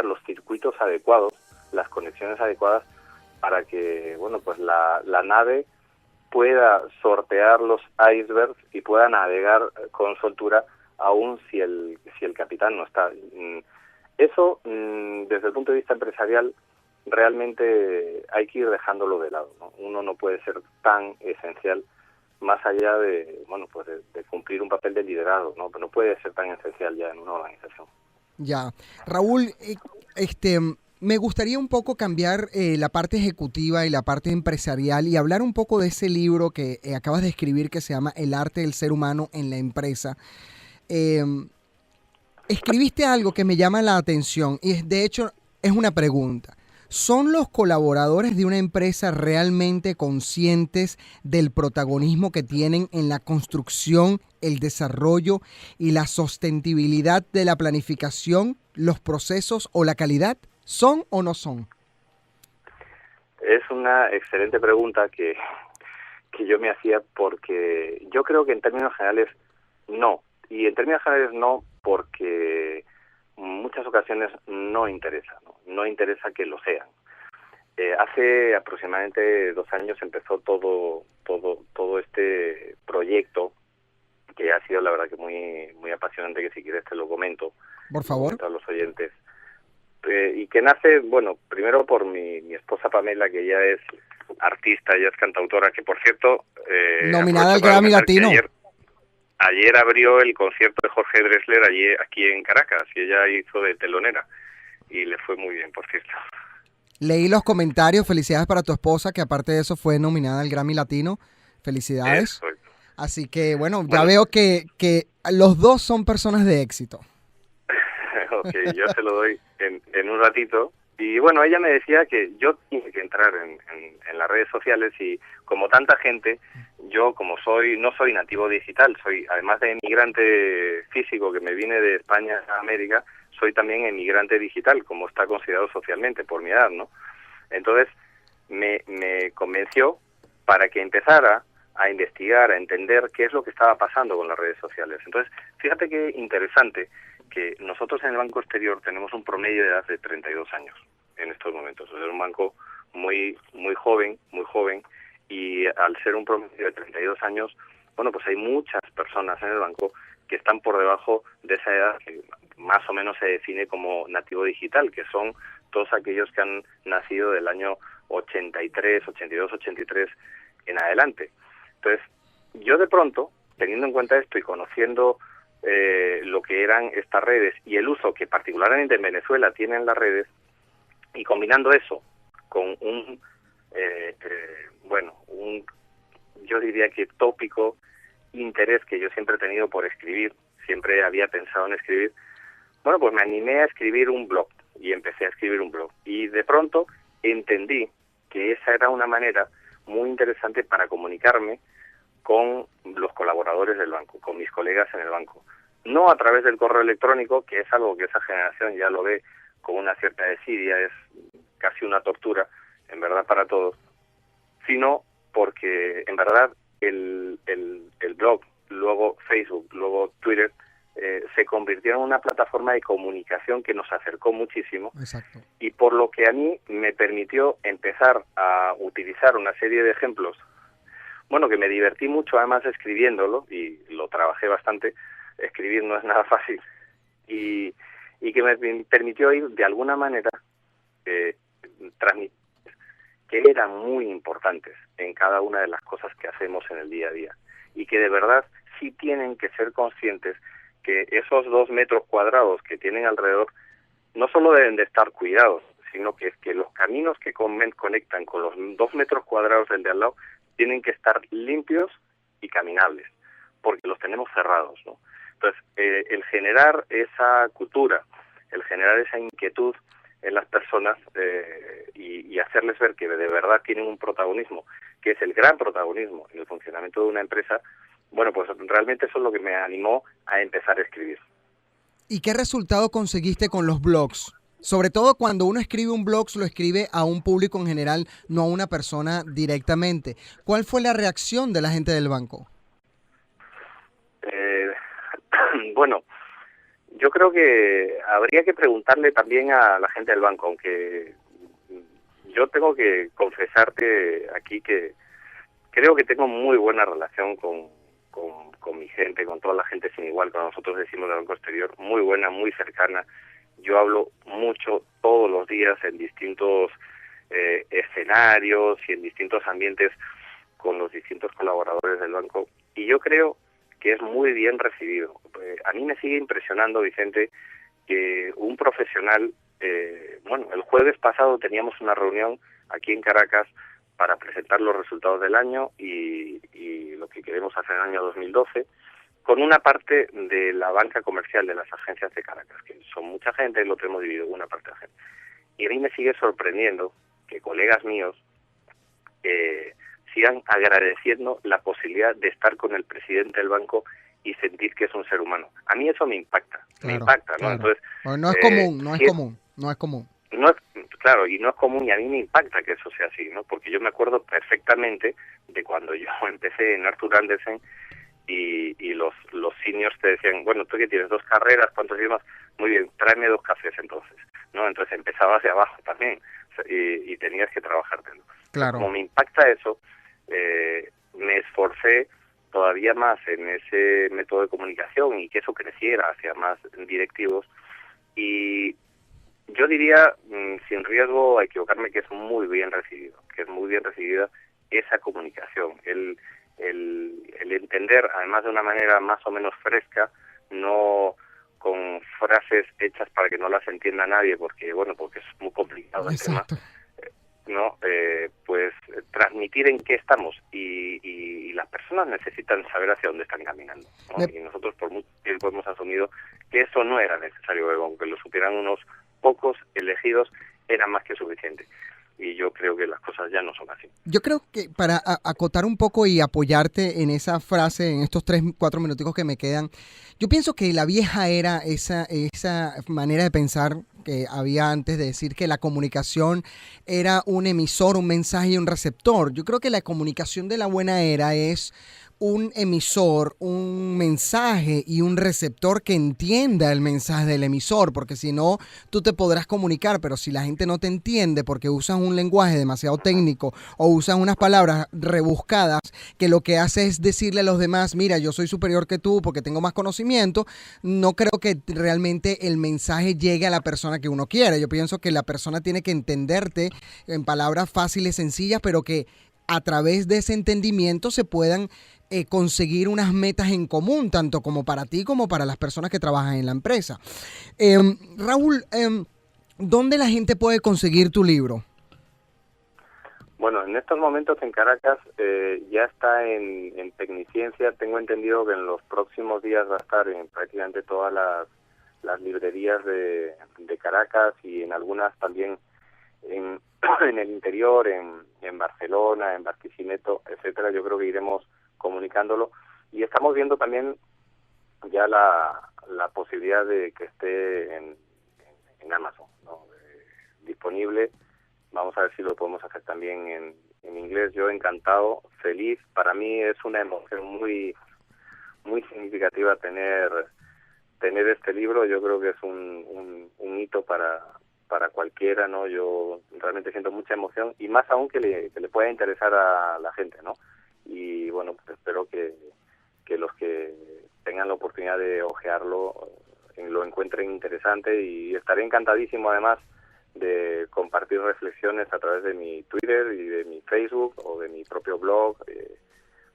Speaker 4: los circuitos adecuados, las conexiones adecuadas para que, bueno, pues la nave pueda sortear los icebergs y pueda navegar con soltura aún si el capitán no está. Eso, desde el punto de vista empresarial, realmente hay que ir dejándolo de lado, ¿no? Uno no puede ser tan esencial más allá de, bueno, pues de cumplir un papel de liderazgo, ¿no? Pero no puede ser tan esencial ya en una organización.
Speaker 3: Ya. Raúl, Me gustaría un poco cambiar la parte ejecutiva y la parte empresarial y hablar un poco de ese libro que acabas de escribir que se llama El arte del ser humano en la empresa. Eh, Escribiste algo que me llama la atención y de hecho es una pregunta. ¿Son los colaboradores de una empresa realmente conscientes del protagonismo que tienen en la construcción, el desarrollo y la sostenibilidad de la planificación, los procesos o la calidad? ¿Son o no son?
Speaker 4: Es una excelente pregunta que yo me hacía, porque yo creo que en términos generales no. Y en términos generales no, porque muchas ocasiones no interesa, no interesa que lo sean. Hace aproximadamente 2 años empezó todo este proyecto, que ha sido la verdad que muy apasionante, que si quieres te lo comento.
Speaker 3: Por favor.
Speaker 4: A los oyentes. Y que nace, bueno, primero por mi esposa Pamela, que ella es artista, ella es cantautora, que por cierto...
Speaker 3: nominada al Grammy Latino.
Speaker 4: Ayer abrió el concierto de Jorge Drexler aquí en Caracas, y ella hizo de telonera, y le fue muy bien, por cierto.
Speaker 3: Leí los comentarios, felicidades para tu esposa, que aparte de eso fue nominada al Grammy Latino. Felicidades.
Speaker 4: Eso.
Speaker 3: Así que, bueno, ya veo que los dos son personas de éxito.
Speaker 4: Ok, yo se lo doy en un ratito. Y bueno, ella me decía que yo tenía que entrar en las redes sociales, y como tanta gente, yo no soy nativo digital, soy, además de emigrante físico que me vine de España a América, soy también emigrante digital, como está considerado socialmente por mi edad, ¿no? Entonces me convenció para que empezara a investigar, a entender qué es lo que estaba pasando con las redes sociales. Entonces, fíjate qué interesante que nosotros en el Banco Exterior tenemos un promedio de edad de 32 años en estos momentos. Es un banco muy joven, y al ser un promedio de 32 años, bueno, pues hay muchas personas en el banco que están por debajo de esa edad, que más o menos se define como nativo digital, que son todos aquellos que han nacido del año 83, 82, 83 en adelante. Entonces, yo de pronto, teniendo en cuenta esto y conociendo lo que eran estas redes y el uso que particularmente en Venezuela tienen las redes, y combinando eso con yo diría que tópico interés que yo siempre he tenido por escribir, siempre había pensado en escribir, bueno, pues me animé a escribir un blog, y empecé a escribir un blog, y de pronto entendí que esa era una manera muy interesante para comunicarme con los colaboradores del banco, con mis colegas en el banco. No a través del correo electrónico, que es algo que esa generación ya lo ve con una cierta desidia, es casi una tortura, en verdad, para todos, sino porque, en verdad, el blog, luego Facebook, luego Twitter, se convirtieron en una plataforma de comunicación que nos acercó muchísimo.
Speaker 3: Exacto.
Speaker 4: Y por lo que a mí me permitió empezar a utilizar una serie de ejemplos, bueno, que me divertí mucho además escribiéndolo, y lo trabajé bastante. Escribir no es nada fácil, y que me permitió ir de alguna manera transmitir que eran muy importantes en cada una de las cosas que hacemos en el día a día, y que de verdad sí tienen que ser conscientes que esos 2 metros cuadrados que tienen alrededor no solo deben de estar cuidados, sino que los caminos que conectan con los 2 metros cuadrados del de al lado tienen que estar limpios y caminables, porque los tenemos cerrados, ¿no? Entonces, el generar esa cultura, el generar esa inquietud en las personas, y hacerles ver que de verdad tienen un protagonismo, que es el gran protagonismo en el funcionamiento de una empresa, bueno, pues realmente eso es lo que me animó a empezar a escribir.
Speaker 3: ¿Y qué resultado conseguiste con los blogs? Sobre todo cuando uno escribe un blog, lo escribe a un público en general, no a una persona directamente. ¿Cuál fue la reacción de la gente del banco?
Speaker 4: Bueno, yo creo que habría que preguntarle también a la gente del banco, aunque yo tengo que confesarte aquí que creo que tengo muy buena relación con mi gente, con toda la gente sin igual, como nosotros decimos del Banco Exterior, muy buena, muy cercana. Yo hablo mucho todos los días en distintos escenarios y en distintos ambientes con los distintos colaboradores del banco, y yo creo que es muy bien recibido. A mí me sigue impresionando, Vicente, que un profesional bueno, el jueves pasado teníamos una reunión aquí en Caracas para presentar los resultados del año y lo que queremos hacer en el año 2012, con una parte de la banca comercial de las agencias de Caracas, que son mucha gente, lo tenemos dividido en una parte de la gente. Y a mí me sigue sorprendiendo que colegas míos sigan agradeciendo la posibilidad de estar con el presidente del banco y sentir que es un ser humano. A mí eso me impacta, ¿no?
Speaker 3: Claro.
Speaker 4: Entonces,
Speaker 3: no es común, no es común.
Speaker 4: No es, claro, y no es común, y a mí me impacta que eso sea así, ¿no? Porque yo me acuerdo perfectamente de cuando yo empecé en Arthur Andersen y los seniors te decían, bueno, tú que tienes 2 carreras, ¿cuántos idiomas? Muy bien, tráeme 2 cafés entonces, ¿no? Entonces empezabas de abajo también y tenías que trabajártelo.
Speaker 3: Claro.
Speaker 4: Como me impacta eso, me esforcé todavía más en ese método de comunicación y que eso creciera hacia más directivos, y yo diría, sin riesgo a equivocarme, que es muy bien recibido, que es muy bien recibida esa comunicación, el entender, además de una manera más o menos fresca, no con frases hechas para que no las entienda nadie, porque es muy complicado el tema, ¿no? Pues transmitir en qué estamos y las personas necesitan saber hacia dónde están caminando, ¿no? Y nosotros por mucho tiempo hemos asumido que eso no era necesario, aunque lo supieran unos pocos elegidos era más que suficiente. Y yo creo que las cosas ya no son así.
Speaker 3: Yo creo que para acotar un poco y apoyarte en esa frase, en estos 3-4 minuticos que me quedan, yo pienso que la vieja era esa manera de pensar que había antes de decir que la comunicación era un emisor, un mensaje y un receptor. Yo creo que la comunicación de la buena era es un emisor, un mensaje y un receptor que entienda el mensaje del emisor, porque si no, tú te podrás comunicar, pero si la gente no te entiende porque usas un lenguaje demasiado técnico o usas unas palabras rebuscadas que lo que hace es decirle a los demás, mira, yo soy superior que tú porque tengo más conocimiento, no creo que realmente el mensaje llegue a la persona que uno quiere. Yo pienso que la persona tiene que entenderte en palabras fáciles, sencillas, pero que a través de ese entendimiento se puedan conseguir unas metas en común, tanto como para ti como para las personas que trabajan en la empresa. Raúl, ¿dónde la gente puede conseguir tu libro?
Speaker 4: Bueno, en estos momentos en Caracas ya está en Tecniciencia. Tengo entendido que en los próximos días va a estar en prácticamente todas las librerías de Caracas y en algunas también en el interior, en Barcelona, en Barquisimeto, etcétera. Yo creo que iremos comunicándolo, y estamos viendo también ya la posibilidad de que esté en Amazon, ¿no? Disponible. Vamos a ver si lo podemos hacer también en inglés. Yo encantado, feliz. Para mí es una emoción muy muy significativa tener este libro. Yo creo que es un hito para cualquiera, ¿no? Yo realmente siento mucha emoción, y más aún que le pueda interesar a la gente, ¿no? Y bueno, pues espero que los que tengan la oportunidad de hojearlo lo encuentren interesante, y estaré encantadísimo además de compartir reflexiones a través de mi Twitter y de mi Facebook o de mi propio blog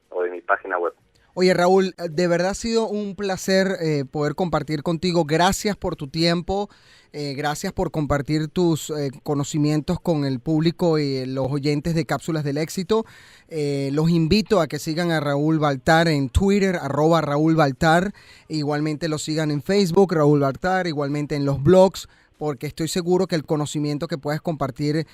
Speaker 4: o de mi página web.
Speaker 3: Oye, Raúl, de verdad ha sido un placer poder compartir contigo. Gracias por tu tiempo, gracias por compartir tus conocimientos con el público y los oyentes de Cápsulas del Éxito. Los invito a que sigan a Raúl Baltar en Twitter, @RaúlBaltar. Igualmente lo sigan en Facebook, Raúl Baltar, igualmente en los blogs, porque estoy seguro que el conocimiento que puedes compartir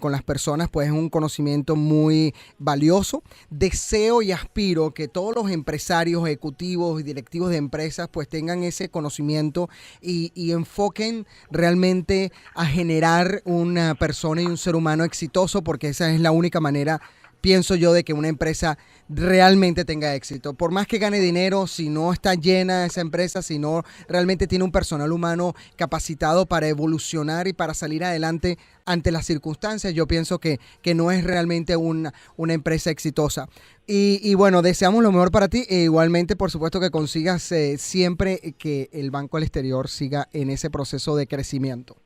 Speaker 3: con las personas pues es un conocimiento muy valioso. Deseo y aspiro que todos los empresarios, ejecutivos y directivos de empresas pues tengan ese conocimiento y enfoquen realmente a generar una persona y un ser humano exitoso, porque esa es la única manera, pienso yo, de que una empresa realmente tenga éxito. Por más que gane dinero, si no está llena esa empresa, si no realmente tiene un personal humano capacitado para evolucionar y para salir adelante ante las circunstancias, yo pienso que no es realmente una empresa exitosa. Y bueno, deseamos lo mejor para ti, e igualmente, por supuesto, que consigas siempre que el Banco del Exterior siga en ese proceso de crecimiento.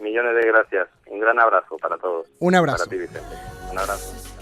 Speaker 4: Millones de gracias. Un gran abrazo para todos.
Speaker 3: Un abrazo.
Speaker 4: Para ti, Vicente. Un abrazo.